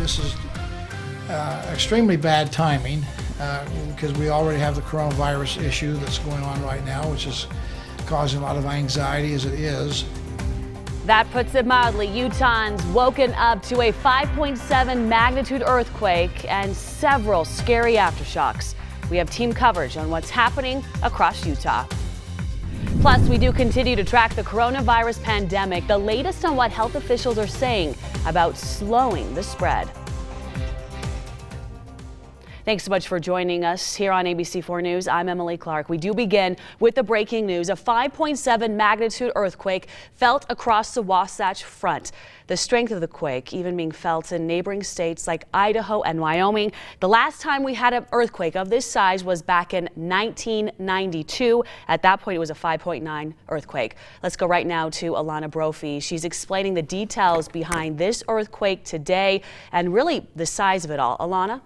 this is extremely bad timing because we already have the coronavirus issue that's going on right now, which is causing a lot of anxiety as it is. That puts it mildly. Utahns woken up to a 5.7 magnitude earthquake and several scary aftershocks. We have team coverage on what's happening across Utah. Plus, we do continue to track the coronavirus pandemic, the latest on what health officials are saying about slowing the spread. Thanks so much for joining us here on ABC4 News. I'm Emily Clark. We do begin with the breaking news. A 5.7 magnitude earthquake felt across the Wasatch Front. The strength of the quake even being felt in neighboring states like Idaho and Wyoming. The last time we had an earthquake of this size was back in 1992. At that point, it was a 5.9 earthquake. Let's go right now to Alana Brophy. She's explaining the details behind this earthquake today and really the size of it all. Alana?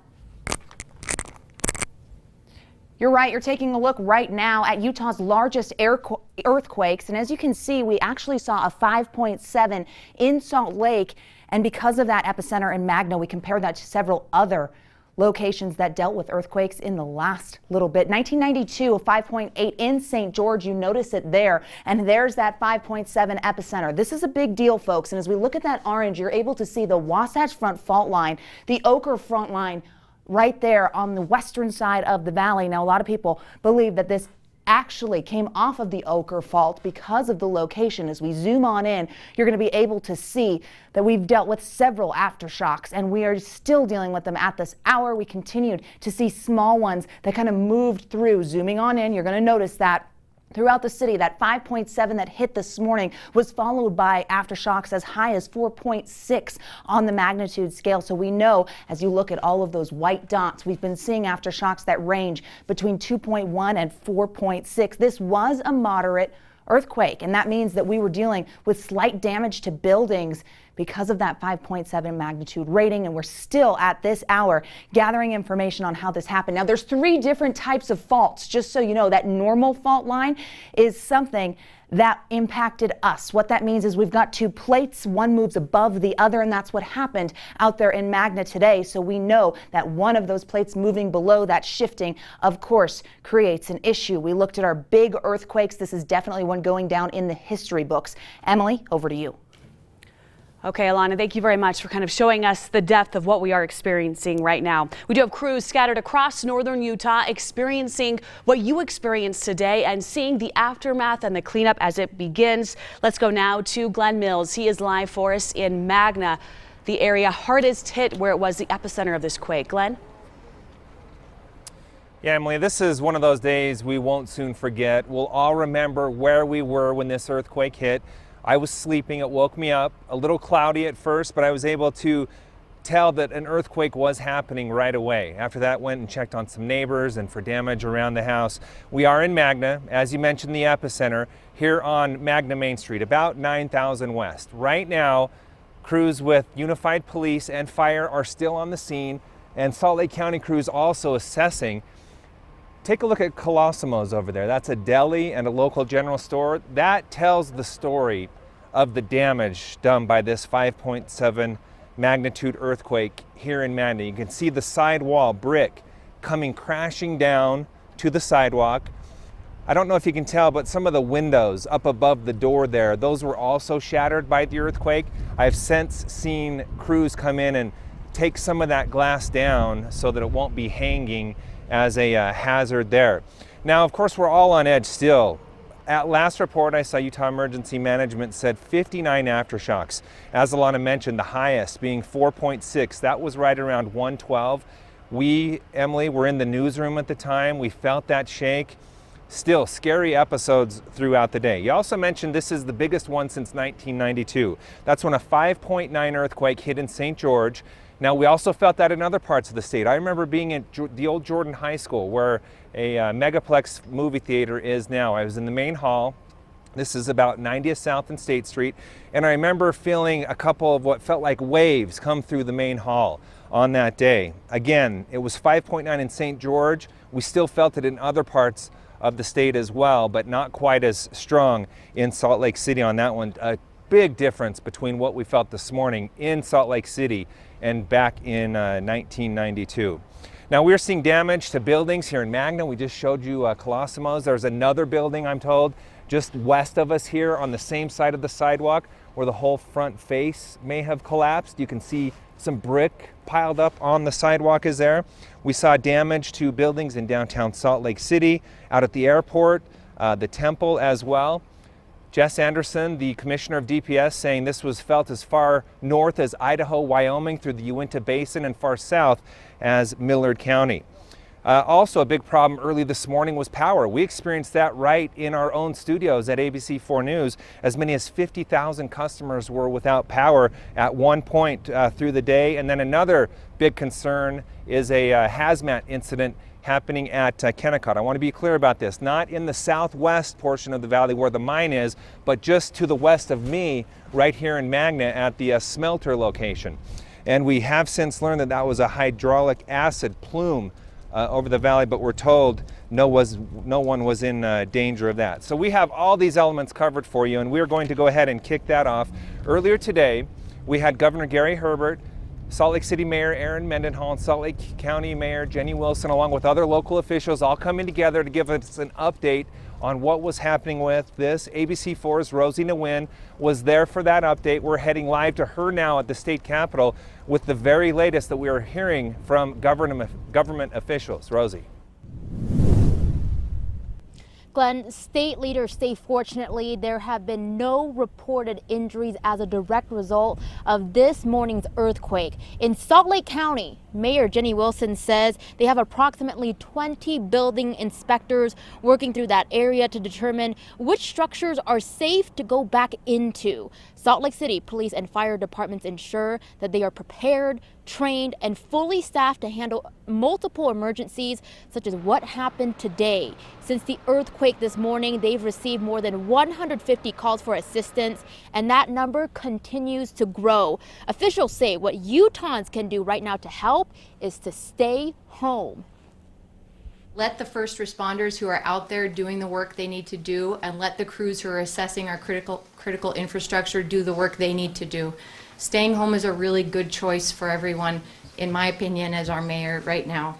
You're right. You're taking a look right now at Utah's largest earthquakes. And as you can see, we actually saw a 5.7 in Salt Lake. And because of that epicenter in Magna, we compared that to several other locations that dealt with earthquakes in the last little bit. 1992, a 5.8 in St. George. You notice it there. And there's that 5.7 epicenter. This is a big deal, folks. And as we look at that orange, you're able to see the Wasatch Front fault line, the Ochre front line, right there on the western side of the valley. Now, a lot of people believe that this actually came off of the Ochre Fault because of the location. As we zoom on in, you're going to be able to see that we've dealt with several aftershocks, and we are still dealing with them at this hour. We continued to see small ones that kind of moved through. Zooming on in, you're going to notice that throughout the city, that 5.7 that hit this morning was followed by aftershocks as high as 4.6 on the magnitude scale. So we know, as you look at all of those white dots, we've been seeing aftershocks that range between 2.1 and 4.6. This was a moderate earthquake, and that means that we were dealing with slight damage to buildings because of that 5.7 magnitude rating, and we're still at this hour gathering information on how this happened. Now, there's 3 different types of faults, just so you know. That normal fault line is something that impacted us. What that means is we've got 2 plates, one moves above the other, and that's what happened out there in Magna today. So we know that one of those plates moving below, that shifting, of course, creates an issue. We looked at our big earthquakes. This is definitely one going down in the history books. Emily, over to you. Okay, Alana, thank you very much for kind of showing us the depth of what we are experiencing right now. We do have crews scattered across northern Utah experiencing what you experienced today and seeing the aftermath and the cleanup as it begins. Let's go now to Glenn Mills. He is live for us in Magna, the area hardest hit where it was the epicenter of this quake. Glenn? Yeah, Emily, this is one of those days we won't soon forget. We'll all remember where we were when this earthquake hit. I was sleeping, it woke me up, a little cloudy at first, but I was able to tell that an earthquake was happening right away. After that, went and checked on some neighbors and for damage around the house. We are in Magna, as you mentioned, the epicenter, here on Magna Main Street, about 9,000 West. Right now, crews with Unified Police and Fire are still on the scene, and Salt Lake County crews also assessing. Take a look at Colosimo's over there. That's a deli and a local general store. That tells the story of the damage done by this 5.7 magnitude earthquake here in Magna. You can see the sidewall brick coming crashing down to the sidewalk. I don't know if you can tell, but some of the windows up above the door there, those were also shattered by the earthquake. I've since seen crews come in and take some of that glass down so that it won't be hanging as a hazard there. Now, of course, we're all on edge still. At last report I saw, Utah Emergency Management said 59 aftershocks. As Alana mentioned, the highest being 4.6. That was right around 112. We, Emily, were in the newsroom at the time. We felt that shake. Still, scary episodes throughout the day. You also mentioned this is the biggest one since 1992. That's when a 5.9 earthquake hit in St. George. Now, we also felt that in other parts of the state. I remember being at the old Jordan High School, where a Megaplex movie theater is now. I was in the main hall. This is about 90th South and State Street. And I remember feeling a couple of what felt like waves come through the main hall on that day. Again, it was 5.9 in St. George. We still felt it in other parts of the state as well, but not quite as strong in Salt Lake City on that one. A big difference between what we felt this morning in Salt Lake City and back in 1992. Now we're seeing damage to buildings here in Magna. We just showed you Colosimo's. There's another building, I'm told, just west of us here on the same side of the sidewalk where the whole front face may have collapsed. You can see some brick piled up on the sidewalk is there. We saw damage to buildings in downtown Salt Lake City, out at the airport, the temple as well. Jess Anderson, the commissioner of DPS, saying this was felt as far north as Idaho, Wyoming, through the Uinta Basin, and far south as Millard County. Also, a big problem early this morning was power. We experienced that right in our own studios at ABC4 News. As many as 50,000 customers were without power at one point through the day. And then another big concern is a hazmat incident happening at Kennecott. I want to be clear about this. Not in the southwest portion of the valley where the mine is, but just to the west of me, right here in Magna at the smelter location. And we have since learned that that was a hydraulic acid plume over the valley, but we're told no one was in danger of that. So we have all these elements covered for you, and we're going to go ahead and kick that off. Earlier today, we had Governor Gary Herbert, Salt Lake City Mayor Aaron Mendenhall, and Salt Lake County Mayor Jenny Wilson, along with other local officials, all coming together to give us an update on what was happening with this. ABC4's Rosie Nguyen was there for that update. We're heading live to her now at the state capitol with the very latest that we are hearing from government officials. Rosie. Glenn, state leaders say fortunately there have been no reported injuries as a direct result of this morning's earthquake. In Salt Lake County, Mayor Jenny Wilson says they have approximately 20 building inspectors working through that area to determine which structures are safe to go back into. Salt Lake City police and fire departments ensure that they are prepared, trained, and fully staffed to handle multiple emergencies, such as what happened today. Since the earthquake this morning, they've received more than 150 calls for assistance, and that number continues to grow. Officials say what Utahns can do right now to help is to stay home. Let the first responders who are out there doing the work they need to do, and let the crews who are assessing our critical infrastructure do the work they need to do. Staying home is a really good choice for everyone, in my opinion, as our mayor right now.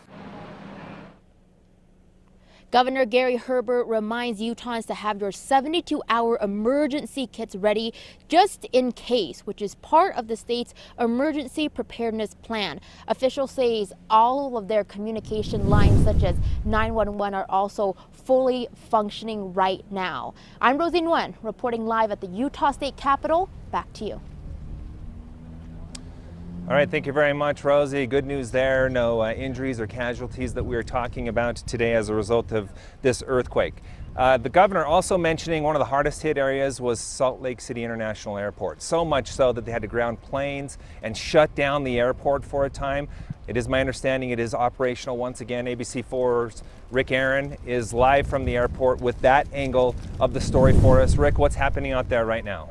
Governor Gary Herbert reminds Utahns to have your 72-hour emergency kits ready just in case, which is part of the state's emergency preparedness plan. Officials say all of their communication lines, such as 911, are also fully functioning right now. I'm Rosie Nguyen, reporting live at the Utah State Capitol. Back to you. All right, thank you very much, Rosie. Good news there. No injuries or casualties that we are talking about today as a result of this earthquake. The governor also mentioning one of the hardest hit areas was Salt Lake City International Airport. So much so that they had to ground planes and shut down the airport for a time. It is my understanding it is operational once again. ABC4's Rick Aaron is live from the airport with that angle of the story for us. Rick, what's happening out there right now?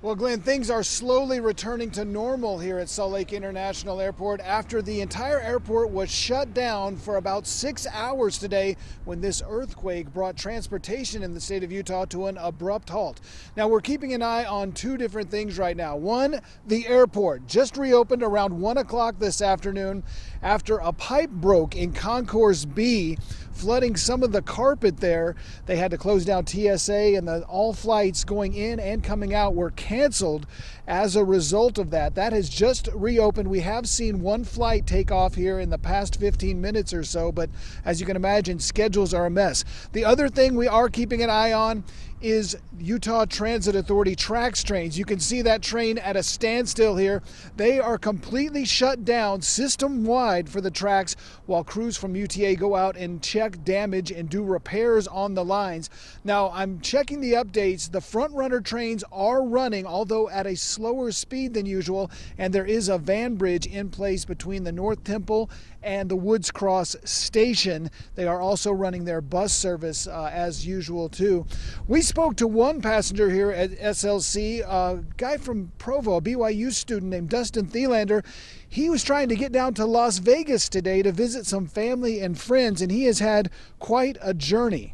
Well, Glenn, things are slowly returning to normal here at Salt Lake International Airport after the entire airport was shut down for about 6 hours today when this earthquake brought transportation in the state of Utah to an abrupt halt. Now, we're keeping an eye on two different things right now. One, the airport just reopened around 1 o'clock this afternoon after a pipe broke in Concourse B, flooding some of the carpet there. They had to close down TSA, and all flights going in and coming out were canceled as a result of that. That has just reopened. We have seen one flight take off here in the past 15 minutes or so, but as you can imagine, schedules are a mess. The other thing we are keeping an eye on is Utah Transit Authority TRAX trains. You can see that train at a standstill here. They are completely shut down system-wide for the tracks while crews from UTA go out and check damage and do repairs on the lines. Now, I'm checking the updates. The front runner trains are running, although at a slower speed than usual, and there is a van bridge in place between the North Temple and the Woods Cross station. They are also running their bus service as usual too. We spoke to one passenger here at SLC, a guy from Provo, a BYU student named Dustin Thielander. He was trying to get down to Las Vegas today to visit some family and friends, and he has had quite a journey.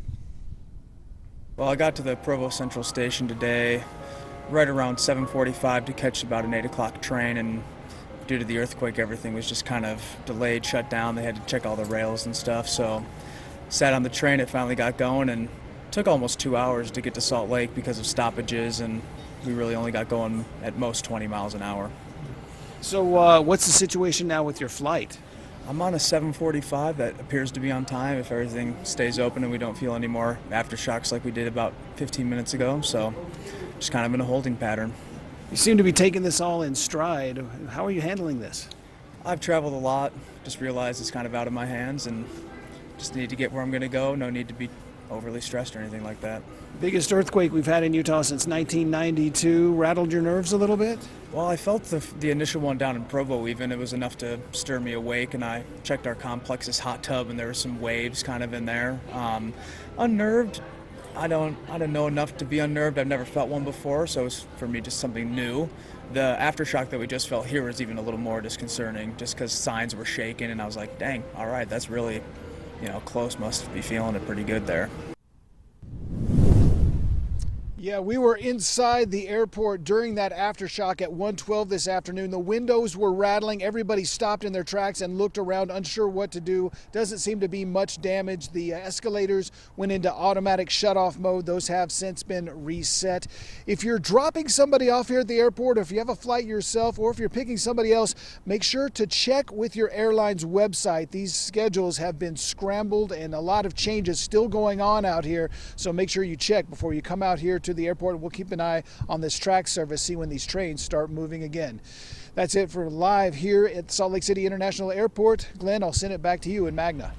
Well, I got to the Provo Central Station today right around 7:45 to catch about an 8 o'clock train, and due to the earthquake, everything was just kind of delayed, shut down. They had to check all the rails and stuff, so sat on the train. It finally got going, and took almost 2 hours to get to Salt Lake because of stoppages, and we really only got going at most 20 miles an hour. So what's the situation now with your flight? I'm on a 7:45 that appears to be on time if everything stays open and we don't feel any more aftershocks like we did about 15 minutes ago, so just kind of in a holding pattern. You seem to be taking this all in stride. How are you handling this? I've traveled a lot, just realized it's kind of out of my hands and just need to get where I'm going to go. No need to be overly stressed or anything like that. Biggest earthquake we've had in Utah since 1992. Rattled your nerves a little bit? Well, I felt the initial one down in Provo even. It was enough to stir me awake, and I checked our complex's hot tub, and there were some waves kind of in there. Unnerved, I don't know enough to be unnerved. I've never felt one before, so it was for me just something new. The aftershock that we just felt here was even a little more disconcerting, just because signs were shaking, and I was like, dang, all right, that's really, close. Must be feeling it pretty good there. Yeah, we were inside the airport during that aftershock at 1:12 this afternoon. The windows were rattling. Everybody stopped in their tracks and looked around, unsure what to do. Doesn't seem to be much damage. The escalators went into automatic shutoff mode. Those have since been reset. If you're dropping somebody off here at the airport, or if you have a flight yourself, or if you're picking somebody else, make sure to check with your airline's website. These schedules have been scrambled and a lot of changes still going on out here. So make sure you check before you come out here to the airport. We'll keep an eye on this track service, see when these trains start moving again. That's it for live here at Salt Lake City International Airport. Glenn, I'll send it back to you in Magna.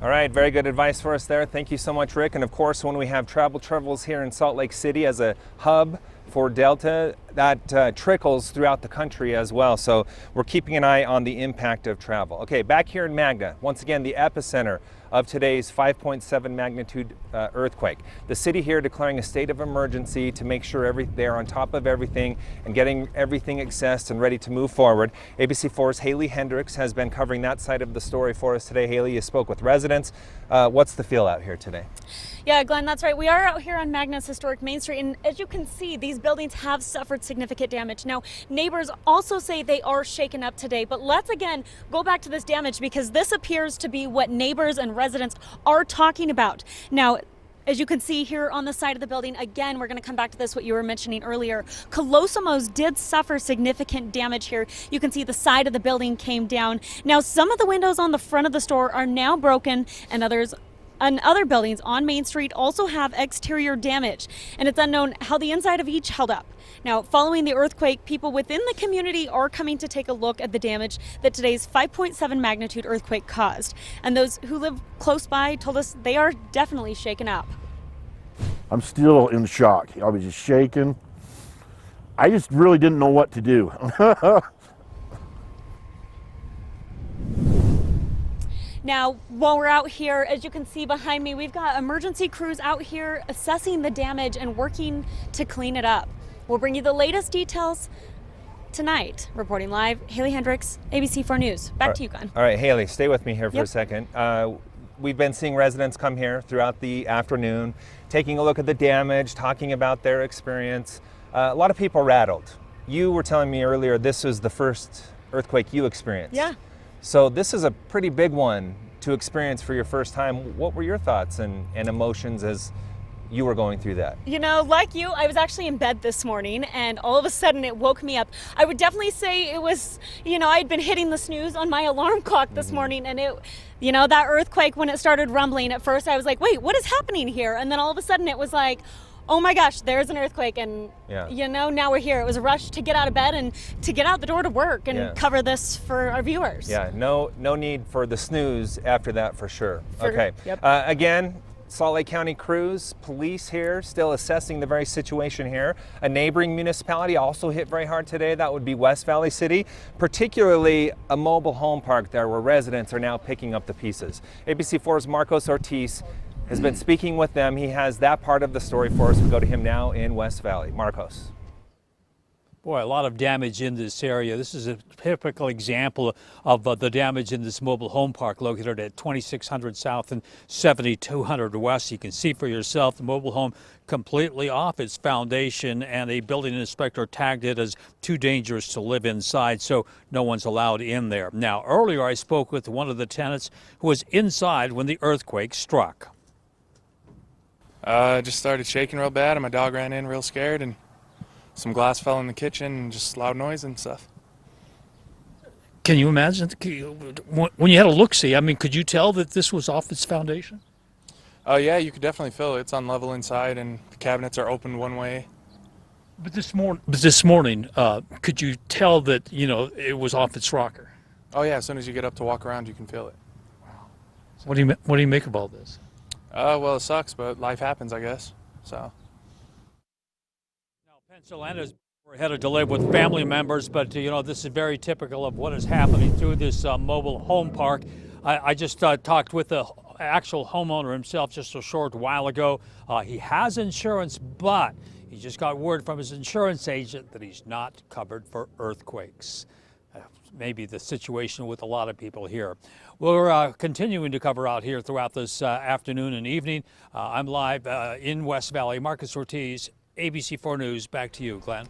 All right, very good advice for us there. Thank you so much, Rick. And of course, when we have travel troubles here in Salt Lake City as a hub for Delta, that trickles throughout the country as well. So we're keeping an eye on the impact of travel. Okay, back here in Magna, once again, the epicenter of today's 5.7 magnitude earthquake. The city here declaring a state of emergency to make sure they're on top of everything and getting everything accessed and ready to move forward. ABC4's Haley Hendricks has been covering that side of the story for us today. Haley, you spoke with residents. What's the feel out here today? Yeah, Glenn, that's right. We are out here on Magna's historic Main Street, and as you can see, these buildings have suffered significant damage. Now, neighbors also say they are shaken up today, but let's again go back to this damage because this appears to be what neighbors and residents are talking about. Now, as you can see here on the side of the building, again, we're going to come back to this, what you were mentioning earlier. Colosimo's did suffer significant damage here. You can see the side of the building came down. Now, some of the windows on the front of the store are now broken, and other buildings on Main Street also have exterior damage, and it's unknown how the inside of each held up. Now, following the earthquake, people within the community are coming to take a look at the damage that today's 5.7 magnitude earthquake caused. And those who live close by told us they are definitely shaken up. I'm still in shock. I was just shaking. I just really didn't know what to do. Now, while we're out here, as you can see behind me, we've got emergency crews out here assessing the damage and working to clean it up. We'll bring you the latest details tonight. Reporting live, Haley Hendricks, ABC4 News. Back to you, Glenn. All right, Haley, stay with me here for a second. We've been seeing residents come here throughout the afternoon, taking a look at the damage, talking about their experience. A lot of people rattled. You were telling me earlier this was the first earthquake you experienced. Yeah. So this is a pretty big one to experience for your first time. What were your thoughts and emotions as you were going through that? You know, like you, I was actually in bed this morning and all of a sudden it woke me up. I would definitely say it was, I'd been hitting the snooze on my alarm clock this morning, and that earthquake, when it started rumbling, at first I was like, wait, what is happening here? And then all of a sudden it was like, oh my gosh, there's an earthquake, and now we're here. It was a rush to get out of bed and to get out the door to work and cover this for our viewers. Yeah, no need for the snooze after that for sure. Okay. Yep. Again, Salt Lake County crews, police here still assessing the very situation here. A neighboring municipality also hit very hard today. That would be West Valley City, particularly a mobile home park there where residents are now picking up the pieces. ABC4's Marcos Ortiz has been speaking with them. He has that part of the story for us. We go to him now in West Valley. Marcos. Boy, a lot of damage in this area. This is a typical example of the damage in this mobile home park located at 2600 South and 7200 West. You can see for yourself the mobile home completely off its foundation, and a building inspector tagged it as too dangerous to live inside, so no one's allowed in there. Now, earlier I spoke with one of the tenants who was inside when the earthquake struck. I just started shaking real bad, and my dog ran in real scared, and some glass fell in the kitchen and just loud noise and stuff. Can you imagine when you had a look-see? I mean, could you tell that this was off its foundation? Oh yeah, you could definitely feel it. It's unlevel inside, and the cabinets are open one way. But this morning, could you tell that it was off its rocker? Oh yeah, as soon as you get up to walk around, you can feel it. What do you make of all this? Well, it sucks, but life happens, I guess. So. Pennsylvania's had a delay with family members, but this is very typical of what is happening through this mobile home park. I just talked with the actual homeowner himself just a short while ago. He has insurance, but he just got word from his insurance agent that he's not covered for earthquakes. Maybe the situation with a lot of people here. We're continuing to cover out here throughout this afternoon and evening. I'm live in West Valley. Marcus Ortiz, ABC4 News. Back to you, Glenn.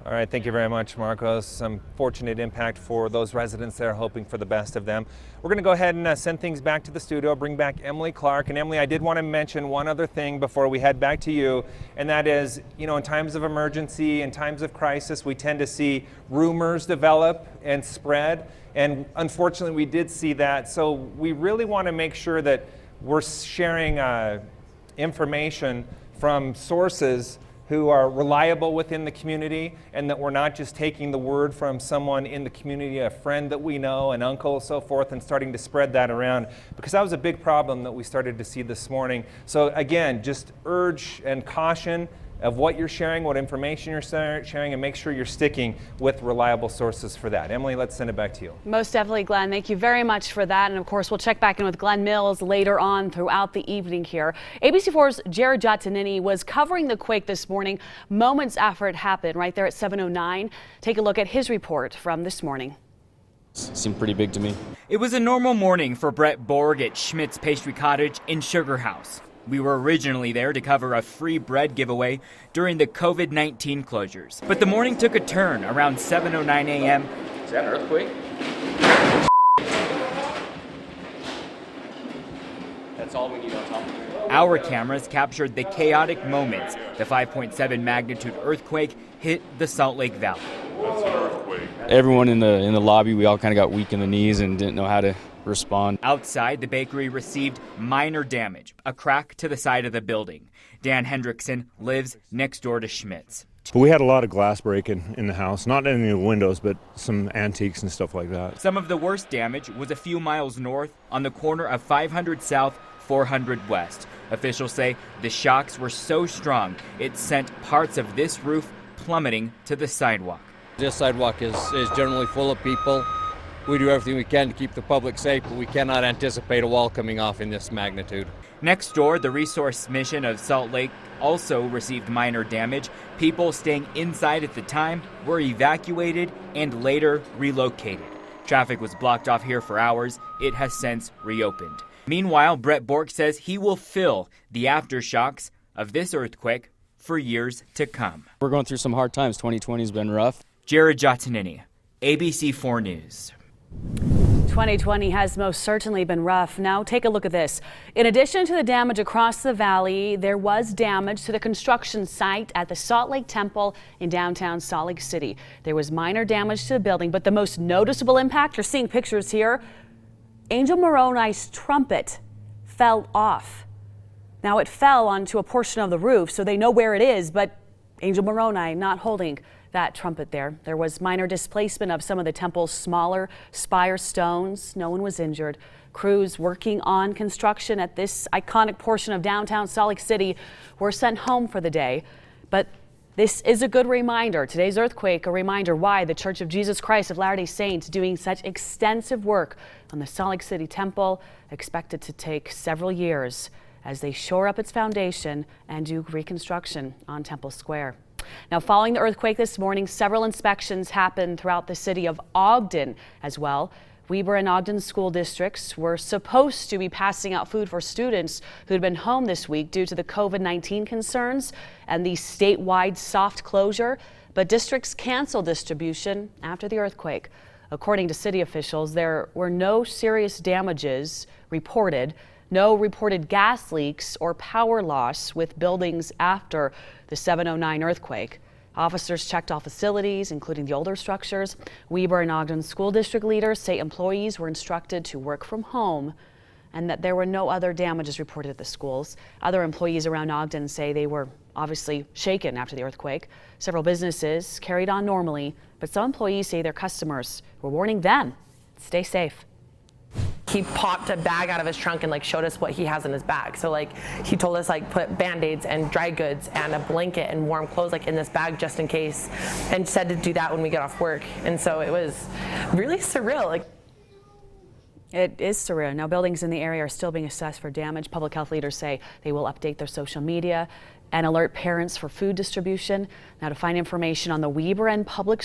All right, thank you very much, Marcos. Some fortunate impact for those residents there, hoping for the best of them. We're going to go ahead and send things back to the studio, bring back Emily Clark. And Emily, I did want to mention one other thing before we head back to you, and that is, in times of emergency, in times of crisis, we tend to see rumors develop and spread. And unfortunately, we did see that. So we really want to make sure that we're sharing information from sources who are reliable within the community, and that we're not just taking the word from someone in the community, a friend that we know, an uncle, so forth, and starting to spread that around, because that was a big problem that we started to see this morning. So again, just urge and caution of what you're sharing, what information you're sharing, and make sure you're sticking with reliable sources for that. Emily, let's send it back to you. Most definitely, Glenn. Thank you very much for that. And of course, we'll check back in with Glenn Mills later on throughout the evening here. ABC4's Jared Giottanini was covering the quake this morning moments after it happened right there at 7:09. Take a look at his report from this morning. Seemed pretty big to me. It was a normal morning for Brett Borg at Schmidt's Pastry Cottage in Sugar House. We were originally there to cover a free bread giveaway during the COVID-19 closures. But the morning took a turn around 7:09 a.m. Is that an earthquake? That's all we need on top of it. Our cameras captured the chaotic moments the 5.7 magnitude earthquake hit the Salt Lake Valley. That's an earthquake. Everyone in the lobby, we all kind of got weak in the knees and didn't know how to respond. Outside, the bakery received minor damage, a crack to the side of the building. Dan Hendrickson lives next door to Schmidt's. But we had a lot of glass breaking in the house, not any of the windows, but some antiques and stuff like that. Some of the worst damage was a few miles north on the corner of 500 South, 400 West. Officials say the shocks were so strong it sent parts of this roof plummeting to the sidewalk. This sidewalk is generally full of people. We do everything we can to keep the public safe, but we cannot anticipate a wall coming off in this magnitude. Next door, the Resource Mission of Salt Lake also received minor damage. People staying inside at the time were evacuated and later relocated. Traffic was blocked off here for hours. It has since reopened. Meanwhile, Brett Bork says he will feel the aftershocks of this earthquake for years to come. We're going through some hard times. 2020 has been rough. Jared Giottanini, ABC4 News. 2020 has most certainly been rough. Now take a look at this. In addition to the damage across the valley, there was damage to the construction site at the Salt Lake Temple in downtown Salt Lake City. There was minor damage to the building, but the most noticeable impact, you're seeing pictures here, Angel Moroni's trumpet fell off. Now it fell onto a portion of the roof, so they know where it is, but Angel Moroni not holding that trumpet there. There was minor displacement of some of the temple's smaller spire stones. No one was injured. Crews working on construction at this iconic portion of downtown Salt Lake City were sent home for the day. But this is a good reminder. Today's earthquake, a reminder why the Church of Jesus Christ of Latter-day Saints doing such extensive work on the Salt Lake City Temple, expected to take several years as they shore up its foundation and do reconstruction on Temple Square. Now, following the earthquake this morning, several inspections happened throughout the city of Ogden as well. Weber and Ogden school districts were supposed to be passing out food for students who'd been home this week due to the COVID-19 concerns and the statewide soft closure, but districts canceled distribution after the earthquake. According to city officials, there were no serious damages reported, no reported gas leaks or power loss with buildings after the 709 earthquake. Officers checked all facilities, including the older structures. Weber and Ogden school district leaders say employees were instructed to work from home and that there were no other damages reported at the schools. Other employees around Ogden say they were obviously shaken after the earthquake. Several businesses carried on normally, but some employees say their customers were warning them, stay safe. He popped a bag out of his trunk and like showed us what he has in his bag. So like he told us like put Band-Aids and dry goods and a blanket and warm clothes like in this bag just in case, and said to do that when we get off work. And so it was really surreal. Like, it is surreal. Now, buildings in the area are still being assessed for damage. Public health leaders say they will update their social media and alert parents for food distribution. Now, to find information on the Weber and Ogden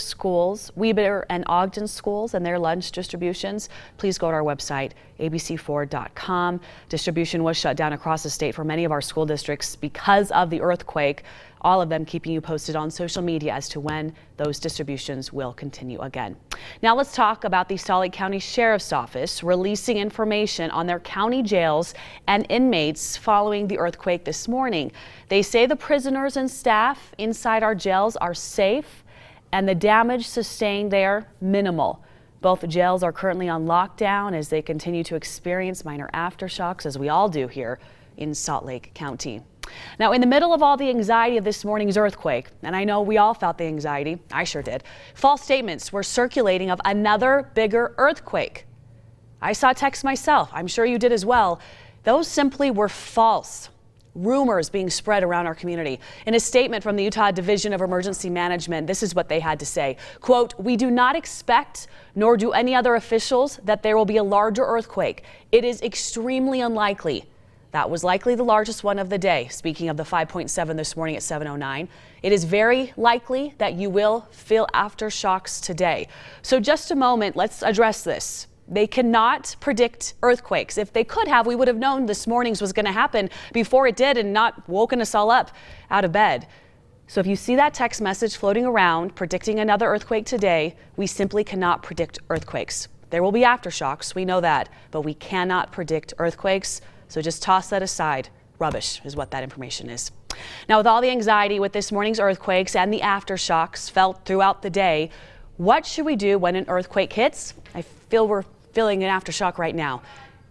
schools and their lunch distributions, please go to our website, abc4.com. Distribution was shut down across the state for many of our school districts because of the earthquake. All of them keeping you posted on social media as to when those distributions will continue again. Now let's talk about the Salt Lake County Sheriff's Office releasing information on their county jails and inmates following the earthquake this morning. They say the prisoners and staff inside our jails are safe and the damage sustained there minimal. Both jails are currently on lockdown as they continue to experience minor aftershocks, as we all do here in Salt Lake County. Now, in the middle of all the anxiety of this morning's earthquake, and I know we all felt the anxiety, I sure did, false statements were circulating of another bigger earthquake. I saw texts myself, I'm sure you did as well. Those simply were false. Rumors being spread around our community. In a statement from the Utah Division of Emergency Management, this is what they had to say. Quote, "We do not expect, nor do any other officials, that there will be a larger earthquake. It is extremely unlikely." That was likely the largest one of the day. Speaking of the 5.7 this morning at 7:09, it is very likely that you will feel aftershocks today. So just a moment, let's address this. They cannot predict earthquakes. If they could have, we would have known this morning's was going to happen before it did and not woken us all up out of bed. So if you see that text message floating around predicting another earthquake today, we simply cannot predict earthquakes. There will be aftershocks, we know that, but we cannot predict earthquakes. So just toss that aside. Rubbish is what that information is. Now, with all the anxiety with this morning's earthquakes and the aftershocks felt throughout the day, what should we do when an earthquake hits? I feel we're feeling an aftershock right now.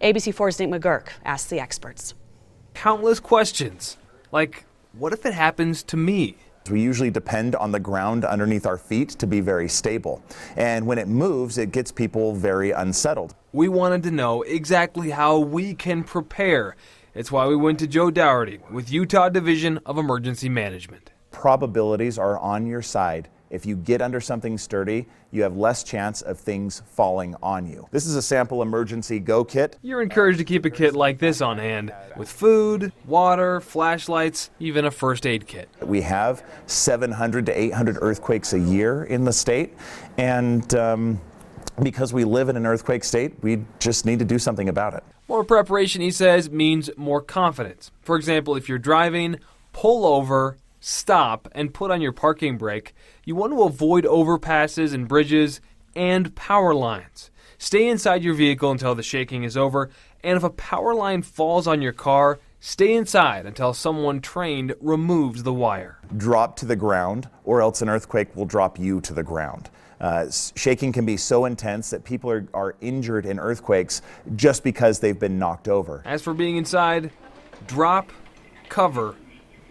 ABC4's Nate McGurk asked the experts. Countless questions, like what if it happens to me? We usually depend on the ground underneath our feet to be very stable. And when it moves, it gets people very unsettled. We wanted to know exactly how we can prepare. It's why we went to Joe Dougherty with Utah Division of Emergency Management. Probabilities are on your side. If you get under something sturdy, you have less chance of things falling on you. This is a sample emergency go kit. You're encouraged to keep a kit like this on hand with food, water, flashlights, even a first aid kit. We have 700 to 800 earthquakes a year in the state, and because we live in an earthquake state, we just need to do something about it. More preparation, he says, means more confidence. For example, if you're driving, pull over, stop, and put on your parking brake. You want to avoid overpasses and bridges and power lines. Stay inside your vehicle until the shaking is over, and if a power line falls on your car, stay inside until someone trained removes the wire. Drop to the ground, or else an earthquake will drop you to the ground. Shaking can be so intense that people are injured in earthquakes just because they've been knocked over. As for being inside, drop, cover,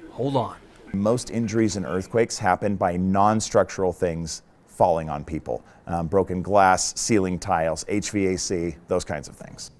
hold on. Most injuries in earthquakes happen by non-structural things falling on people. Broken glass, ceiling tiles, HVAC, those kinds of things.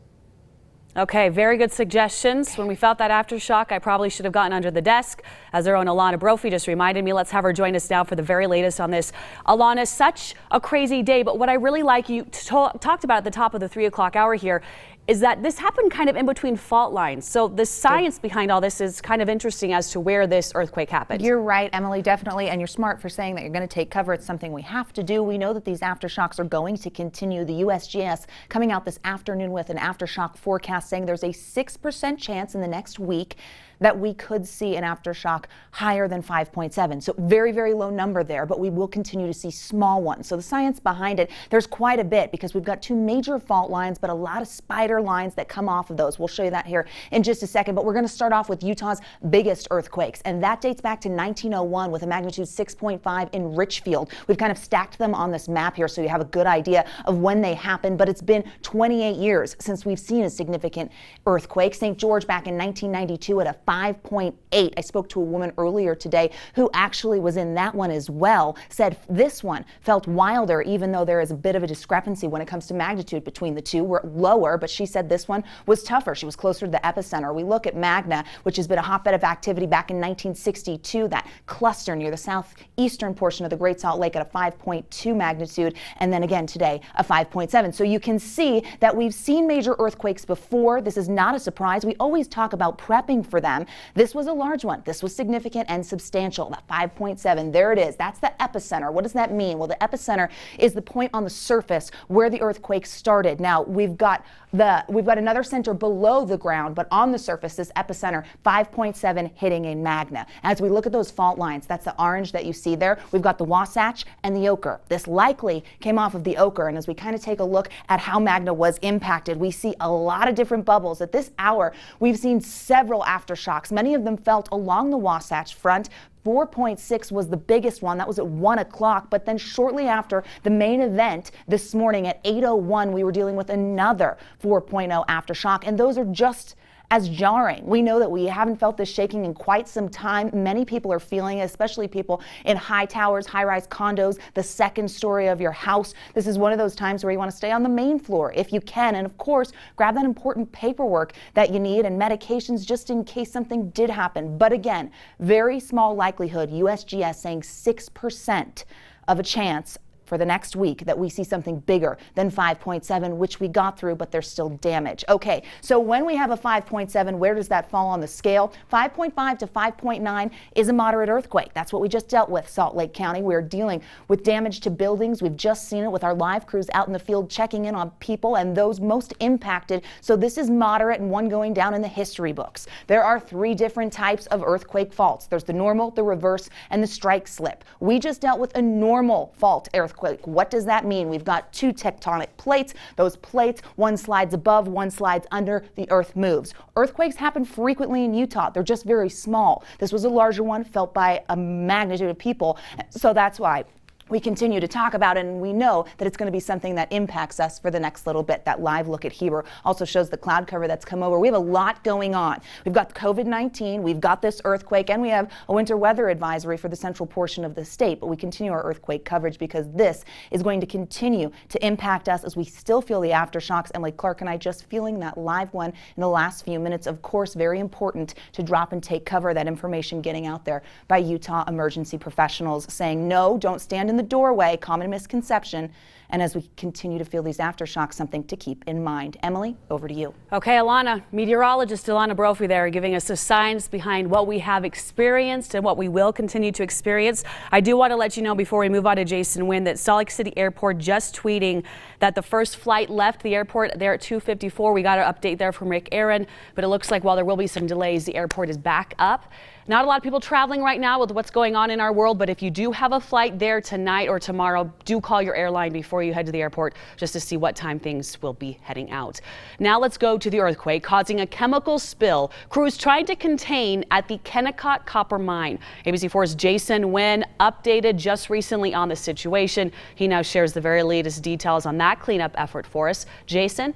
Okay, very good suggestions. When we felt that aftershock, I probably should have gotten under the desk. As our own Alana Brophy just reminded me, let's have her join us now for the very latest on this. Alana, such a crazy day, but what I really like you talked about at the top of the 3 o'clock hour here is that this happened kind of in between fault lines. So the science behind all this is kind of interesting as to where this earthquake happened. You're right, Emily, definitely. And you're smart for saying that you're going to take cover. It's something we have to do. We know that these aftershocks are going to continue. The USGS coming out this afternoon with an aftershock forecast saying there's a 6% chance in the next week that we could see an aftershock higher than 5.7. So very, very low number there, but we will continue to see small ones. So the science behind it, there's quite a bit because we've got two major fault lines, but a lot of spider lines that come off of those. We'll show you that here in just a second, but we're going to start off with Utah's biggest earthquakes, and that dates back to 1901 with a magnitude 6.5 in Richfield. We've kind of stacked them on this map here so you have a good idea of when they happened, but it's been 28 years since we've seen a significant earthquake. St. George back in 1992 at a 5.8. I spoke to a woman earlier today who actually was in that one as well, said this one felt wilder, even though there is a bit of a discrepancy when it comes to magnitude between the two. We're lower, but she said this one was tougher. She was closer to the epicenter. We look at Magna, which has been a hotbed of activity back in 1962, that cluster near the southeastern portion of the Great Salt Lake at a 5.2 magnitude, and then again today a 5.7. So you can see that we've seen major earthquakes before. This is not a surprise. We always talk about prepping for them. This was a large one. This was significant and substantial. That 5.7, there it is. That's the epicenter. What does that mean? Well, the epicenter is the point on the surface where the earthquake started. Now, we've got another center below the ground, but on the surface, this epicenter, 5.7 hitting in Magna. As we look at those fault lines, that's the orange that you see there. We've got the Wasatch and the Oquirrh. This likely came off of the Oquirrh, and as we kind of take a look at how Magna was impacted, we see a lot of different bubbles. At this hour, we've seen several aftershocks. Many of them felt along the Wasatch Front. 4.6 was the biggest one. That was at 1 o'clock. But then shortly after the main event this morning at 8:01, we were dealing with another 4.0 aftershock. And those are just as jarring. We know that we haven't felt this shaking in quite some time. Many people are feeling it, especially people in high towers, high-rise condos, the second story of your house. This is one of those times where you want to stay on the main floor if you can. And of course, grab that important paperwork that you need and medications just in case something did happen. But again, very small likelihood. USGS saying 6% of a chance for the next week that we see something bigger than 5.7, which we got through, but there's still damage. Okay, so when we have a 5.7, where does that fall on the scale? 5.5 to 5.9 is a moderate earthquake. That's what we just dealt with, Salt Lake County. We're dealing with damage to buildings. We've just seen it with our live crews out in the field checking in on people and those most impacted. So this is moderate and one going down in the history books. There are 3 different types of earthquake faults. There's the normal, the reverse, and the strike slip. We just dealt with a normal fault earthquake. What does that mean? We've got 2 tectonic plates. Those plates, one slides above, one slides under, the earth moves. Earthquakes happen frequently in Utah. They're just very small. This was a larger one felt by a magnitude of people. So that's why we continue to talk about it, and we know that it's going to be something that impacts us for the next little bit. That live look at Heber also shows the cloud cover that's come over. We have a lot going on. We've got COVID-19, we've got this earthquake, and we have a winter weather advisory for the central portion of the state. But we continue our earthquake coverage because this is going to continue to impact us as we still feel the aftershocks. Emily Clark and I just feeling that live one in the last few minutes. Of course, very important to drop and take cover. That information getting out there by Utah emergency professionals saying, no, don't stand in the doorway, common misconception. And as we continue to feel these aftershocks, something to keep in mind. Emily, over to you. Okay, Alana, meteorologist Alana Brophy there giving us the science behind what we have experienced and what we will continue to experience. I do want to let you know before we move on to Jason Wynn that Salt Lake City Airport just tweeting that the first flight left the airport there at 2:54. We got an update there from Rick Aaron, but it looks like while there will be some delays, the airport is back up. Not a lot of people traveling right now with what's going on in our world, but if you do have a flight there tonight or tomorrow, do call your airline before you head to the airport just to see what time things will be heading out. Now let's go to the earthquake causing a chemical spill. Crews trying to contain at the Kennecott copper mine. ABC4's Jason Wynn updated just recently on the situation. He now shares the very latest details on that cleanup effort for us. Jason?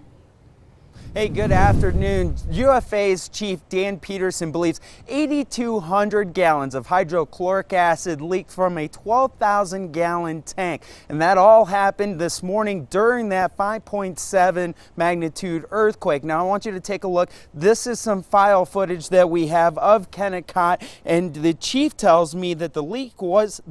Hey, good afternoon. UFA's Chief Dan Peterson believes 8,200 gallons of hydrochloric acid leaked from a 12,000-gallon tank. And that all happened this morning during that 5.7 magnitude earthquake. Now, I want you to take a look. This is some file footage that we have of Kennecott, and the chief tells me that the leak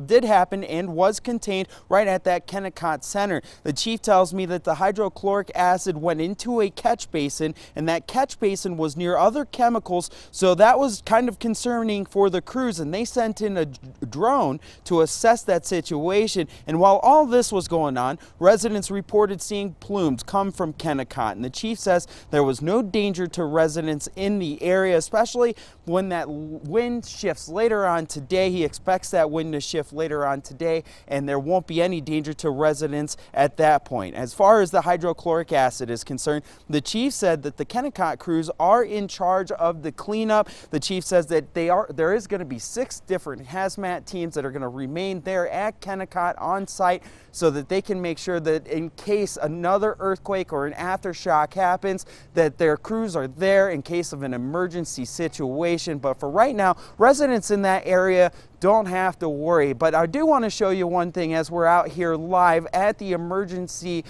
did happen and was contained right at that Kennecott center. The chief tells me that the hydrochloric acid went into a catch basin basin, and that catch basin was near other chemicals, so that was kind of concerning for the crews, and they sent in a drone to assess that situation. And while all this was going on, residents reported seeing plumes come from Kennecott, and the chief says there was no danger to residents in the area, especially when that wind shifts later on today. He expects that wind to shift later on today, and there won't be any danger to residents at that point. As far as the hydrochloric acid is concerned, the chief said that the Kennecott crews are in charge of the cleanup. The chief says that there is going to be 6 different hazmat teams that are going to remain there at Kennecott on site so that they can make sure that in case another earthquake or an aftershock happens, that their crews are there in case of an emergency situation. But for right now, residents in that area don't have to worry. But I do want to show you one thing as we're out here live at the emergency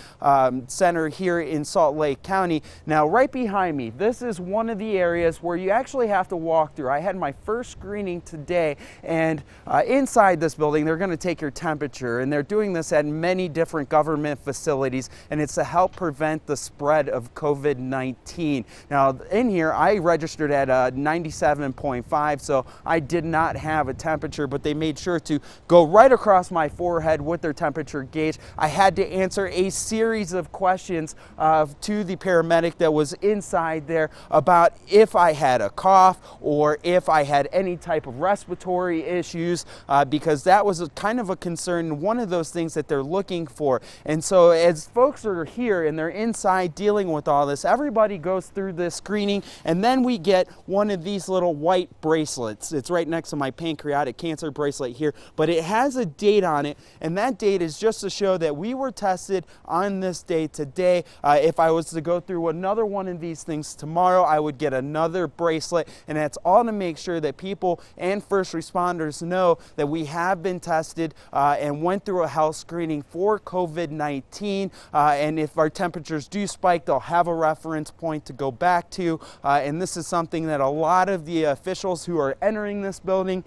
center here in Salt Lake County. Now, right behind me, this is one of the areas where you actually have to walk through. I had my first screening today, and inside this building, they're going to take your temperature, and they're doing this at many different government facilities, and it's to help prevent the spread of COVID-19. Now, in here, I registered at 97.5, so I did not have a temperature, but they made sure to go right across my forehead with their temperature gauge. I had to answer a series of questions to the paramedic that was inside there about if I had a cough or if I had any type of respiratory issues, because that was kind of a concern, one of those things that they're looking for. And so as folks are here and they're inside dealing with all this, everybody goes through this screening, and then we get one of these little white bracelets. It's right next to my pancreatic cancer bracelet here, but it has a date on it, and that date is just to show that we were tested on this day today. If I was to go through another one of these things tomorrow, I would get another bracelet, and that's all to make sure that people and first responders know that we have been tested and went through a health screening for COVID-19, and if our temperatures do spike, they'll have a reference point to go back to, and this is something that a lot of the officials who are entering this building,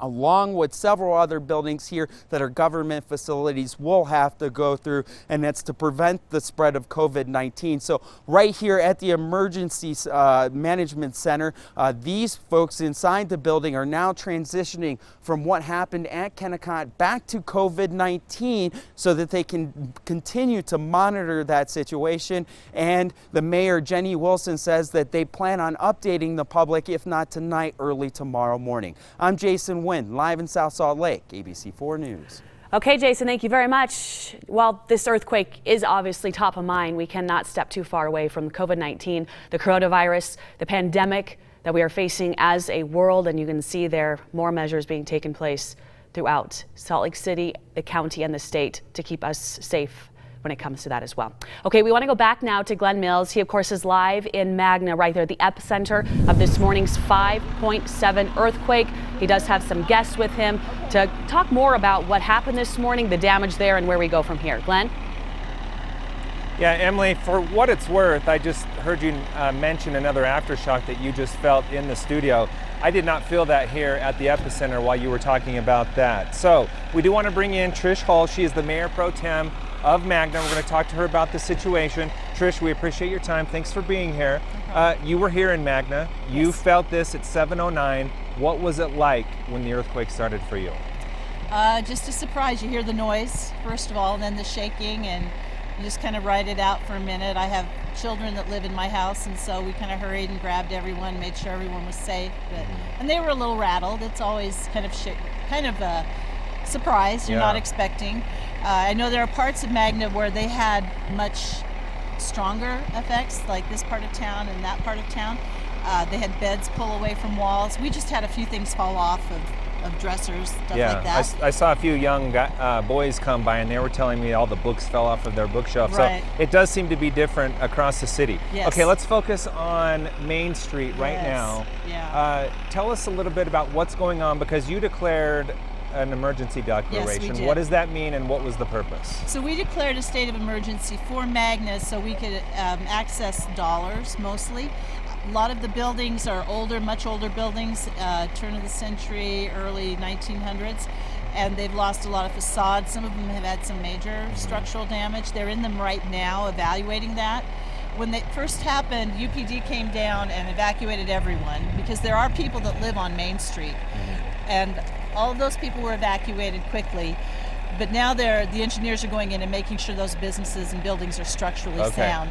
along with several other buildings here that are government facilities, will have to go through, and that's to prevent the spread of COVID-19. So right here at the Emergency Management Center, these folks inside the building are now transitioning from what happened at Kennecott back to COVID-19 so that they can continue to monitor that situation. And the mayor, Jenny Wilson, says that they plan on updating the public, if not tonight, early tomorrow morning. I'm Jason Wynn, live in South Salt Lake, ABC4 News. Okay, Jason, thank you very much. While this earthquake is obviously top of mind, we cannot step too far away from COVID-19, the coronavirus, the pandemic that we are facing as a world, and you can see there more measures being taken place throughout Salt Lake City, the county, and the state to keep us safe when it comes to that as well. Okay, we want to go back now to Glenn Mills. He, of course, is live in Magna, right there, the epicenter of this morning's 5.7 earthquake. He does have some guests with him to talk more about what happened this morning, the damage there, and where we go from here. Glenn? Yeah, Emily, for what it's worth, I just heard you mention another aftershock that you just felt in the studio. I did not feel that here at the epicenter while you were talking about that. So we do want to bring in Trish Hull. She is the Mayor Pro Tem of Magna. We're going to talk to her about the situation. Trish, we appreciate your time. Thanks for being here. You were here in Magna. You felt this at 7:09. What was it like when the earthquake started for you? Just a surprise. You hear the noise, first of all, and then the shaking, and you just kind of ride it out for a minute. I have children that live in my house, and so we kind of hurried and grabbed everyone, made sure everyone was safe. And they were a little rattled. It's always kind of a surprise you're not expecting. I know there are parts of Magna where they had much stronger effects, like this part of town and that part of town. They had beds pull away from walls. We just had a few things fall off of dressers, stuff like that. I saw a few young boys come by, and they were telling me all the books fell off of their bookshelf. Right. So it does seem to be different across the city. Yes. Okay, let's focus on Main Street right now. Yeah. Tell us a little bit about what's going on, because you declared an emergency declaration. Yes, we did. What does that mean, and what was the purpose? So we declared a state of emergency for Magna so we could access dollars mostly. A lot of the buildings are older, much older buildings, turn of the century, early 1900s, and they've lost a lot of facades. Some of them have had some major structural damage. They're in them right now evaluating that. When it first happened, UPD came down and evacuated everyone because there are people that live on Main Street. And all of those people were evacuated quickly. But now the engineers are going in and making sure those businesses and buildings are structurally sound.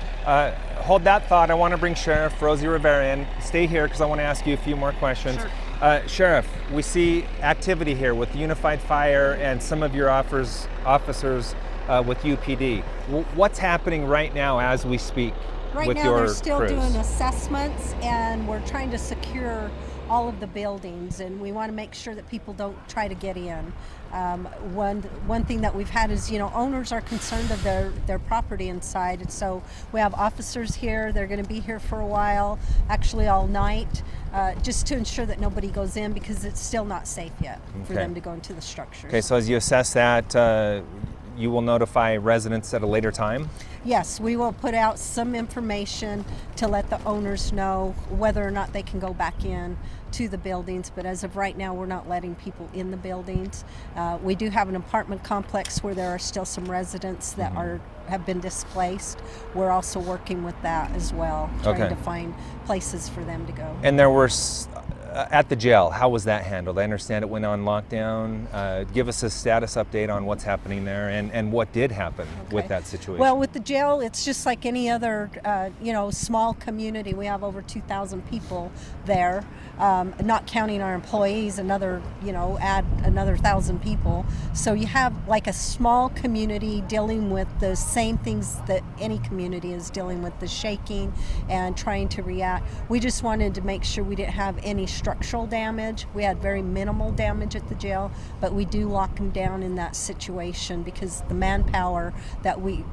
Hold that thought. I want to bring Sheriff Rosie Rivera in. Stay here because I want to ask you a few more questions. Sure. Sheriff, we see activity here with Unified Fire and some of your officers with UPD. What's happening right now as we speak right with now, your they're still crews? doing assessments, and we're trying to secure all of the buildings, and we want to make sure that people don't try to get in. One thing that we've had is, owners are concerned of their property inside, and so we have officers here. They're going to be here for a while, actually all night, just to ensure that nobody goes in because it's still not safe yet for them to go into the structures. Okay, so as you assess that, you will notify residents at a later time? Yes, we will put out some information to let the owners know whether or not they can go back in to the buildings, but as of right now, we're not letting people in the buildings. We do have an apartment complex where there are still some residents that have been displaced. We're also working with that as well, trying to find places for them to go. And there were at the jail, how was that handled? I understand it went on lockdown. Give us a status update on what's happening there and what did happen with that situation. Well, with the jail, it's just like any other, small community. We have over 2,000 people there, not counting our employees, add another 1,000 people. So you have like a small community dealing with the same things that any community is dealing with, the shaking and trying to react. We just wanted to make sure we didn't have any structural damage. We had very minimal damage at the jail, but we do lock them down in that situation because the manpower that we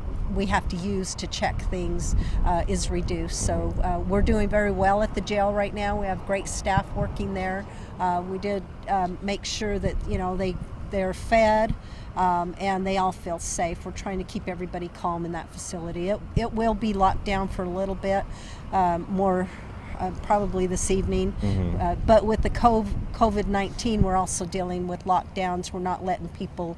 have to use to check things is reduced. So we're doing very well at the jail right now. We have great staff working there. We did make sure that they're fed and they all feel safe. We're trying to keep everybody calm in that facility. It will be locked down for a little bit more. Probably this evening, but with the COVID-19, we're also dealing with lockdowns. We're not letting people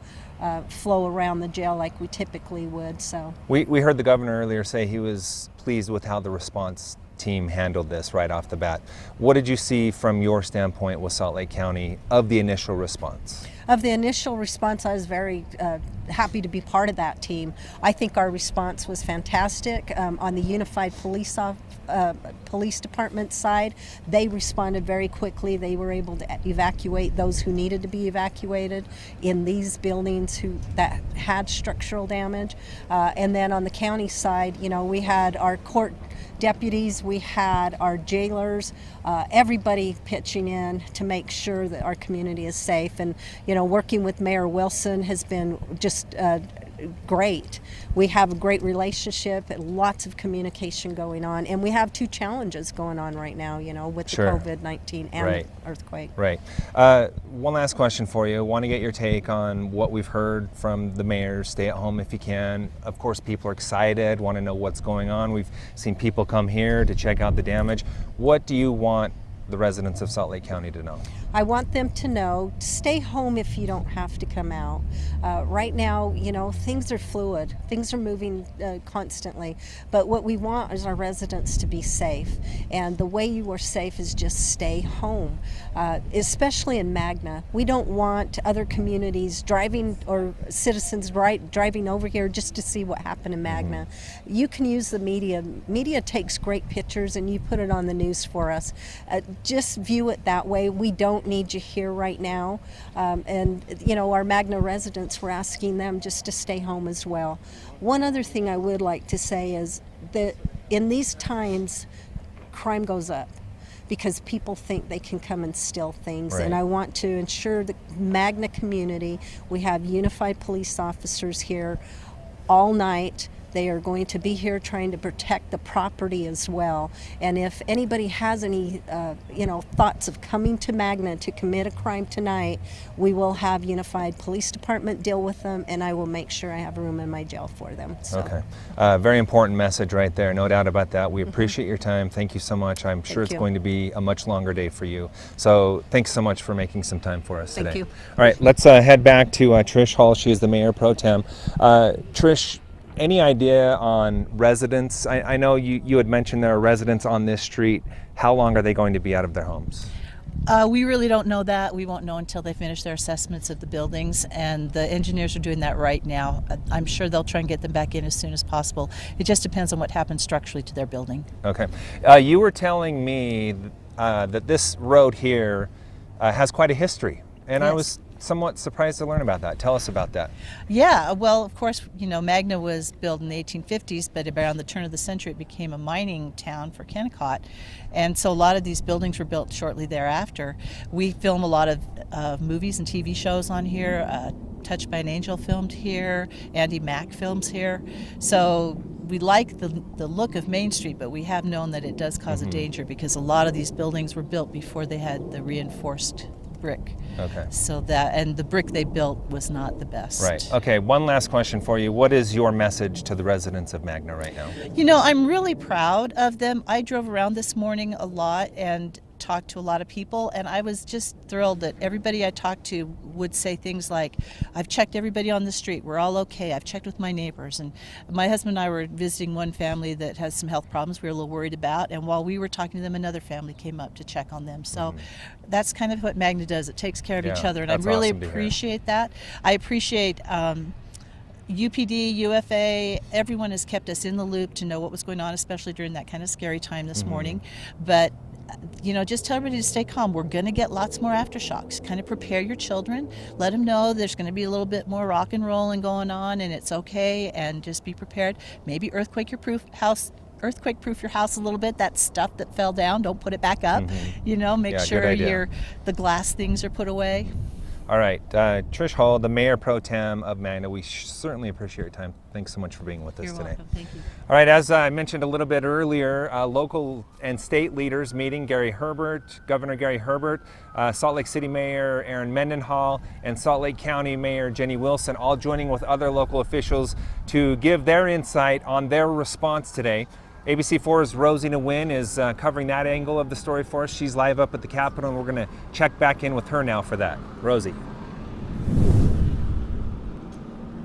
flow around the jail like we typically would. So we heard the governor earlier say he was pleased with how the response team handled this right off the bat. What did you see from your standpoint with Salt Lake County of the initial response? Of the initial response, I was very happy to be part of that team. I think our response was fantastic. On the Unified Police Department side, they responded very quickly. They were able to evacuate those who needed to be evacuated in these buildings that had structural damage. And then on the county side, we had our court deputies, we had our jailers, everybody pitching in to make sure that our community is safe. And working with Mayor Wilson has been just great. We have a great relationship and lots of communication going on, and we have two challenges going on right now, with the COVID-19 and the earthquake. Right. One last question for you. I want to get your take on what we've heard from the mayor. Stay at home if you can. Of course, people are excited, want to know what's going on. We've seen people come here to check out the damage. What do you want the residents of Salt Lake County to know? I want them to know, stay home if you don't have to come out. Right now, things are fluid. Things are moving constantly. But what we want is our residents to be safe. And the way you are safe is just stay home, especially in Magna. We don't want other communities driving or citizens driving over here just to see what happened in Magna. You can use the media. Media takes great pictures and you put it on the news for us. Just view it that way. We don't need you here right now. And our Magna residents, we're asking them just to stay home as well. One other thing I would like to say is that in these times, crime goes up because people think they can come and steal things. And I want to ensure the Magna community, we have unified police officers here all night. They are going to be here trying to protect the property as well. And if anybody has any, thoughts of coming to Magna to commit a crime tonight, we will have Unified Police Department deal with them, and I will make sure I have room in my jail for them. So. Okay. Very important message right there. No doubt about that. We appreciate your time. Thank you so much. I'm sure it's going to be a much longer day for you. So thanks so much for making some time for us today. Thank you. All right, let's head back to Trish Hall. She is the Mayor Pro Tem. Trish, Any idea on residents? I know you had mentioned there are residents on this street. How long are they going to be out of their homes? We really don't know that. We won't know until they finish their assessments of the buildings, and the engineers are doing that right now. I'm sure they'll try and get them back in as soon as possible. It just depends on what happens structurally to their building. Okay. You were telling me that this road here has quite a history, and Yes. I was somewhat surprised to learn about that. Tell us about that. Yeah, well, of course, Magna was built in the 1850s, but around the turn of the century it became a mining town for Kennecott. And so a lot of these buildings were built shortly thereafter. We film a lot of movies and TV shows on here. Touched by an Angel filmed here. Andy Mack films here. So we like the look of Main Street, but we have known that it does cause a danger because a lot of these buildings were built before they had the reinforced brick. Okay. So and the brick they built was not the best. Right. Okay, one last question for you. What is your message to the residents of Magna right now? I'm really proud of them. I drove around this morning a lot and talked to a lot of people, and I was just thrilled that everybody I talked to would say things like, I've checked everybody on the street, we're all okay, I've checked with my neighbors. And my husband and I were visiting one family that has some health problems we were a little worried about, and while we were talking to them, another family came up to check on them. So that's kind of what Magna does. It takes care of each other, and I really appreciate that. I appreciate UPD, UFA, everyone has kept us in the loop to know what was going on, especially during that kind of scary time this morning. But just tell everybody to stay calm. We're going to get lots more aftershocks. Kind of prepare your children. Let them know there's going to be a little bit more rock and rolling going on, and it's okay, and just be prepared. Maybe earthquake-proof your house a little bit. That stuff that fell down, don't put it back up. Make sure the glass things are put away. All right, Trish Hull, the Mayor Pro Tem of Magna, we certainly appreciate your time. Thanks so much for being with us today. You're welcome. Thank you. All right, as I mentioned a little bit earlier, local and state leaders meeting Governor Gary Herbert, Salt Lake City Mayor Aaron Mendenhall, and Salt Lake County Mayor Jenny Wilson, all joining with other local officials to give their insight on their response today. ABC4's Rosie Nguyen is covering that angle of the story for us. She's live up at the Capitol, and we're going to check back in with her now for that. Rosie.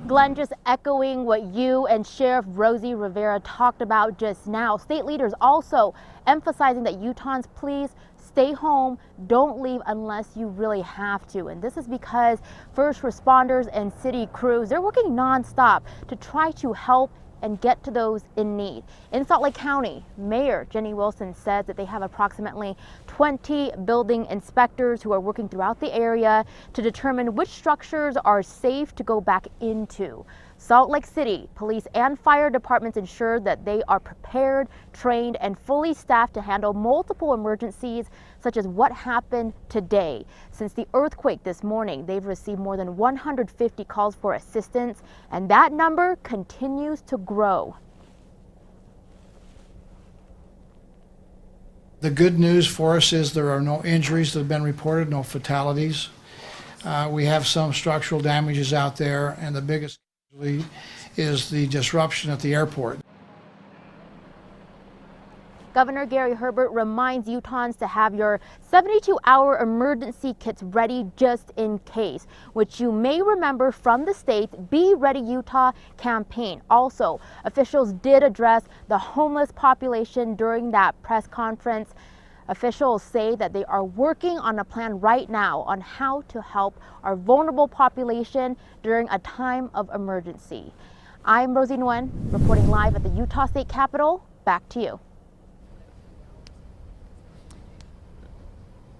Glenn, just echoing what you and Sheriff Rosie Rivera talked about just now. State leaders also emphasizing that Utahns, please stay home, don't leave unless you really have to. And this is because first responders and city crews, they're working nonstop to try to help and get to those in need. In Salt Lake County, Mayor Jenny Wilson says that they have approximately 20 building inspectors who are working throughout the area to determine which structures are safe to go back into. Salt Lake City police and fire departments ensure that they are prepared, trained, and fully staffed to handle multiple emergencies, such as what happened today. Since the earthquake this morning, they've received more than 150 calls for assistance, and that number continues to grow. The good news for us is there are no injuries that have been reported, no fatalities. We have some structural damages out there, and the biggest is the disruption at the airport. Governor Gary Herbert reminds Utahns to have your 72-hour emergency kits ready just in case, which you may remember from the state's Be Ready Utah campaign. Also, officials did address the homeless population during that press conference. Officials say that they are working on a plan right now on how to help our vulnerable population during a time of emergency. I'm Rosie Nguyen, reporting live at the Utah State Capitol. Back to you.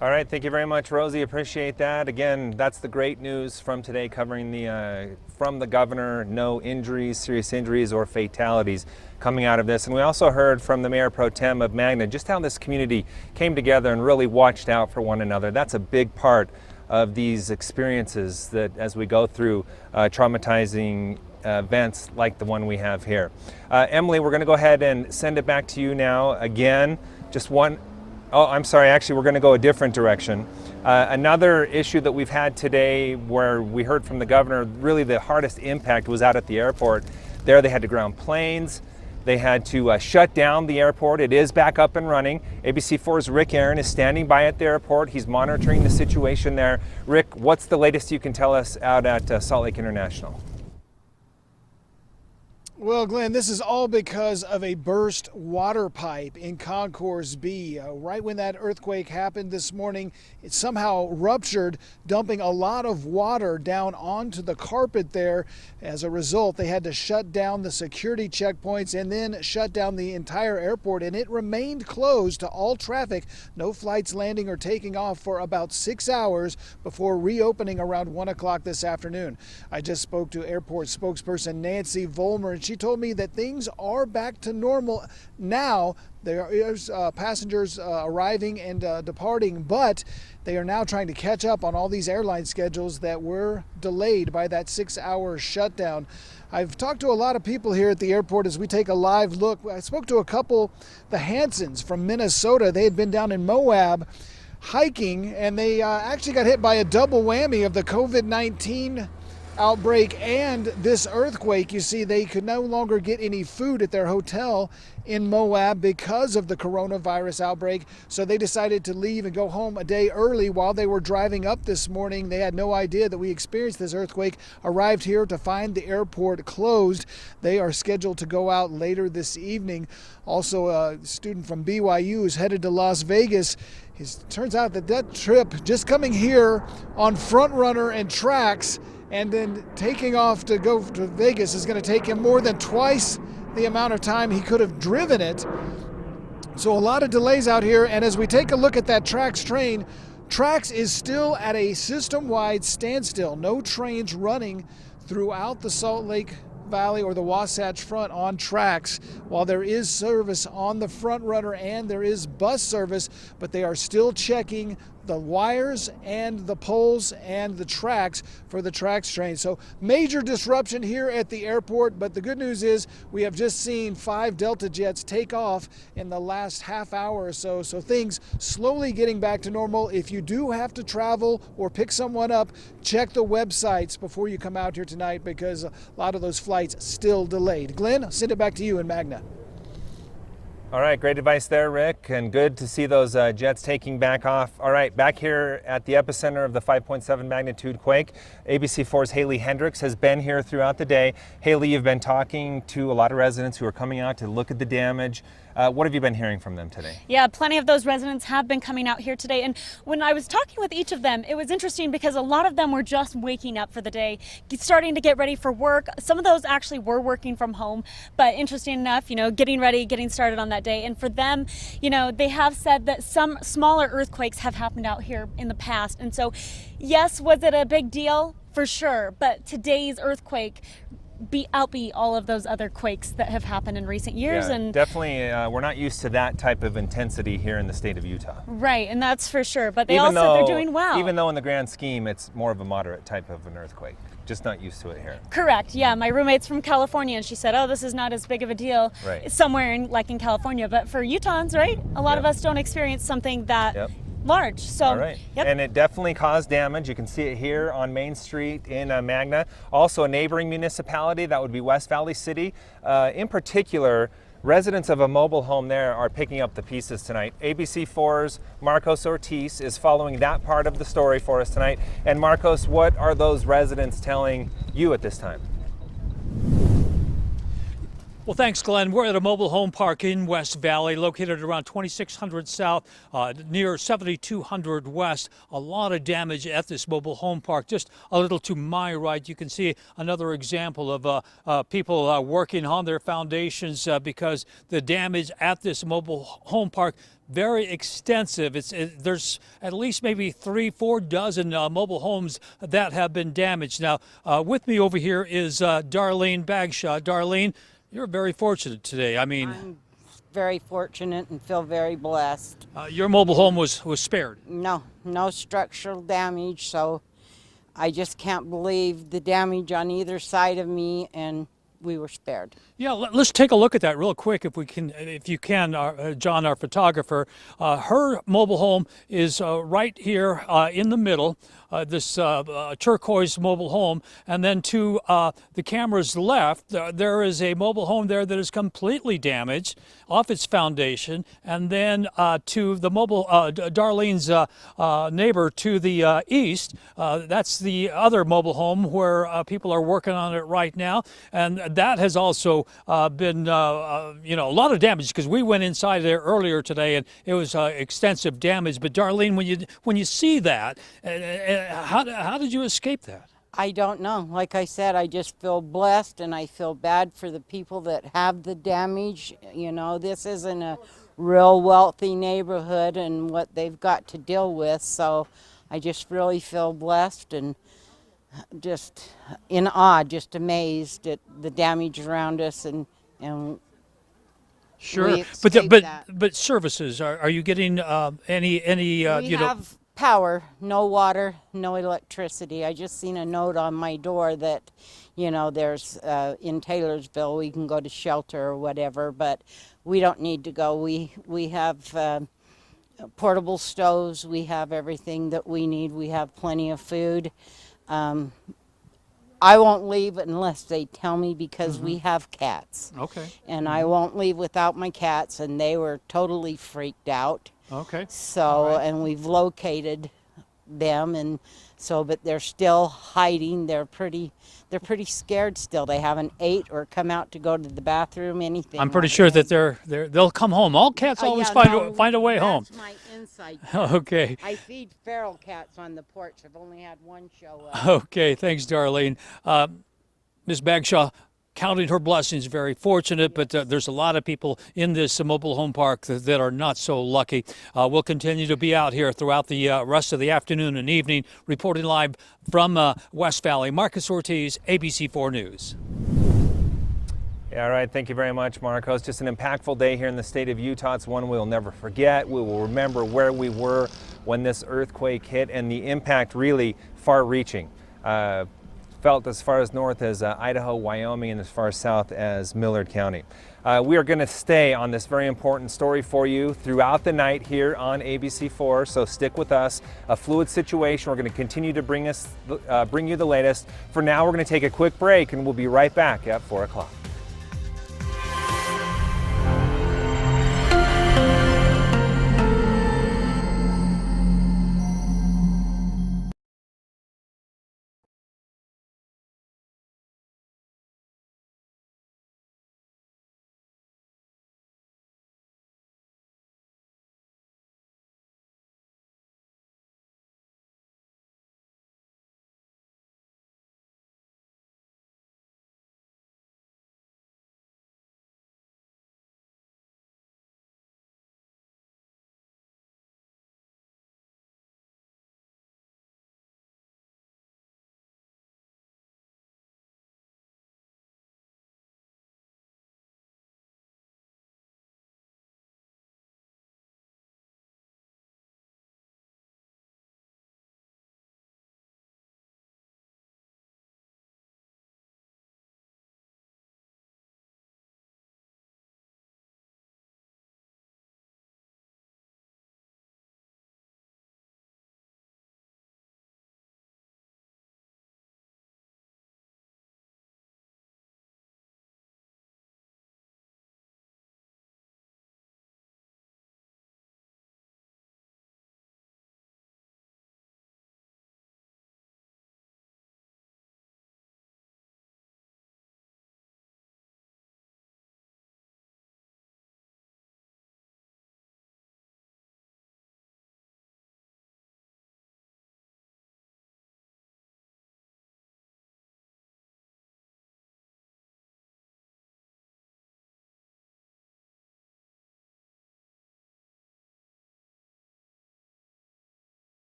All right, thank you very much, Rosie. Appreciate that. Again, that's the great news from today, covering from the governor, no injuries, serious injuries, or fatalities coming out of this. And we also heard from the Mayor Pro Tem of Magna just how this community came together and really watched out for one another. That's a big part of these experiences that as we go through traumatizing events like the one we have here. Emily, we're going to go ahead and send it back to you now. Again, oh, I'm sorry, actually we're going to go a different direction. Another issue that we've had today where we heard from the governor, really the hardest impact was out at the airport. There they had to ground planes. They had to shut down the airport. It is back up and running. ABC4's Rick Aaron is standing by at the airport. He's monitoring the situation there. Rick, what's the latest you can tell us out at Salt Lake International? Well, Glenn, this is all because of a burst water pipe in Concourse B. Right when that earthquake happened this morning, it somehow ruptured, dumping a lot of water down onto the carpet there. As a result, they had to shut down the security checkpoints and then shut down the entire airport, and it remained closed to all traffic. No flights landing or taking off for about 6 hours before reopening around 1 o'clock this afternoon. I just spoke to airport spokesperson Nancy Vollmer, and she told me that things are back to normal now. There is passengers arriving and departing, but they are now trying to catch up on all these airline schedules that were delayed by that 6-hour shutdown. I've talked to a lot of people here at the airport as we take a live look. I spoke to a couple, the Hansons from Minnesota. They had been down in Moab hiking, and they actually got hit by a double whammy of the COVID-19 outbreak and this earthquake. You see, they could no longer get any food at their hotel in Moab because of the coronavirus outbreak, so they decided to leave and go home a day early. While they were driving up this morning, they had no idea that we experienced this earthquake, arrived here to find the airport closed. They are scheduled to go out later this evening. Also, a student from BYU is headed to Las Vegas. It turns out that trip, just coming here on Front Runner and Trax and then taking off to go to Vegas, is going to take him more than twice the amount of time he could have driven it. So a lot of delays out here. And as we take a look at that Trax train, Trax is still at a system-wide standstill. No trains running throughout the Salt Lake Valley or the Wasatch Front on Trax. While there is service on the Front Runner and there is bus service, but they are still checking the wires and the poles and the tracks for the Trax train. So major disruption here at the airport, but the good news is we have just seen 5 Delta jets take off in the last half hour or so. So things slowly getting back to normal. If you do have to travel or pick someone up, check the websites before you come out here tonight, because a lot of those flights still delayed. Glenn, I'll send it back to you in Magna. All right, great advice there, Rick, and good to see those jets taking back off. All right, back here at the epicenter of the 5.7 magnitude quake, ABC4's Haley Hendricks has been here throughout the day. Haley, you've been talking to a lot of residents who are coming out to look at the damage. What have you been hearing from them today? Yeah, plenty of those residents have been coming out here today. And when I was talking with each of them, it was interesting because a lot of them were just waking up for the day, starting to get ready for work. Some of those actually were working from home, but interesting enough, getting ready, getting started on that day. And for them, they have said that some smaller earthquakes have happened out here in the past. And so, yes, was it a big deal? For sure. But today's earthquake outbeat all of those other quakes that have happened in recent years. Yeah, and definitely, we're not used to that type of intensity here in the state of Utah. Right, and that's for sure. But they all said they're doing well. Even though in the grand scheme, it's more of a moderate type of an earthquake. Just not used to it here. Correct. Yeah, my roommate's from California, and she said, "Oh, this is not as big of a deal somewhere in California." But for Utahns, right? A lot of us don't experience something that large. So, all right. And it definitely caused damage. You can see it here on Main Street in Magna. Also a neighboring municipality, that would be West Valley City. In particular, residents of a mobile home there are picking up the pieces tonight. ABC4's Marcos Ortiz is following that part of the story for us tonight. And Marcos, what are those residents telling you at this time? Well, thanks, Glenn. We're at a mobile home park in West Valley, located around 2600 South, near 7200 West. A lot of damage at this mobile home park. Just a little to my right, you can see another example of people working on their foundations because the damage at this mobile home park very extensive. There's at least maybe 3-4 dozen mobile homes that have been damaged. Now, with me over here is Darlene Bagshaw. Darlene, you're very fortunate today. I'm very fortunate and feel very blessed. Your mobile home was spared. No structural damage, so I just can't believe the damage on either side of me, and we were spared. Yeah, let's take a look at that real quick if you can, John, our photographer. Her mobile home is right here in the middle, this turquoise mobile home, and then to the camera's left, there is a mobile home there that is completely damaged off its foundation, and then to the mobile, Darlene's neighbor to the east, that's the other mobile home where people are working on it right now, and that has also been, you know, a lot of damage, because we went inside there earlier today and it was extensive damage. But Darlene, when you see that, how did you escape that? I don't know. Like I said, I just feel blessed, and I feel bad for the people that have the damage. You know, this isn't a real wealthy neighborhood and what they've got to deal with. So I just really feel blessed and just in awe, just amazed at the damage around us, and Sure, we escaped that. but services, are you getting any We you know? have power, no water, no electricity. I just seen a note on my door that, you know, there's in Taylorsville we can go to shelter or whatever, but we don't need to go. We have portable stoves. We have everything that we need. We have plenty of food. I won't leave unless they tell me, because we have cats. Okay. And I won't leave without my cats, and they were totally freaked out. Okay. So, and we've located them, and so, but they're still hiding. They're pretty scared still. They haven't ate or come out to go to the bathroom, anything. I'm pretty sure that they'll come home. All cats always find a way home. That's my inside cat. Okay. I feed feral cats on the porch. I've only had one show up. Okay, thanks, Darlene. Ms. Bagshaw, counting her blessings, very fortunate, but there's a lot of people in this mobile home park that are not so lucky. We'll continue to be out here throughout the rest of the afternoon and evening, reporting live from West Valley. Marcus Ortiz, ABC4 News. Yeah, all right, thank you very much, Marcos. Just an impactful day here in the state of Utah. It's one we'll never forget. We will remember where we were when this earthquake hit, and the impact really far-reaching. Felt as far as north as Idaho, Wyoming, and as far south as Millard County. We are going to stay on this very important story for you throughout the night here on ABC4, so stick with us. A fluid situation. We're going to continue to bring you the latest. For now, we're going to take a quick break, and we'll be right back at 4 o'clock.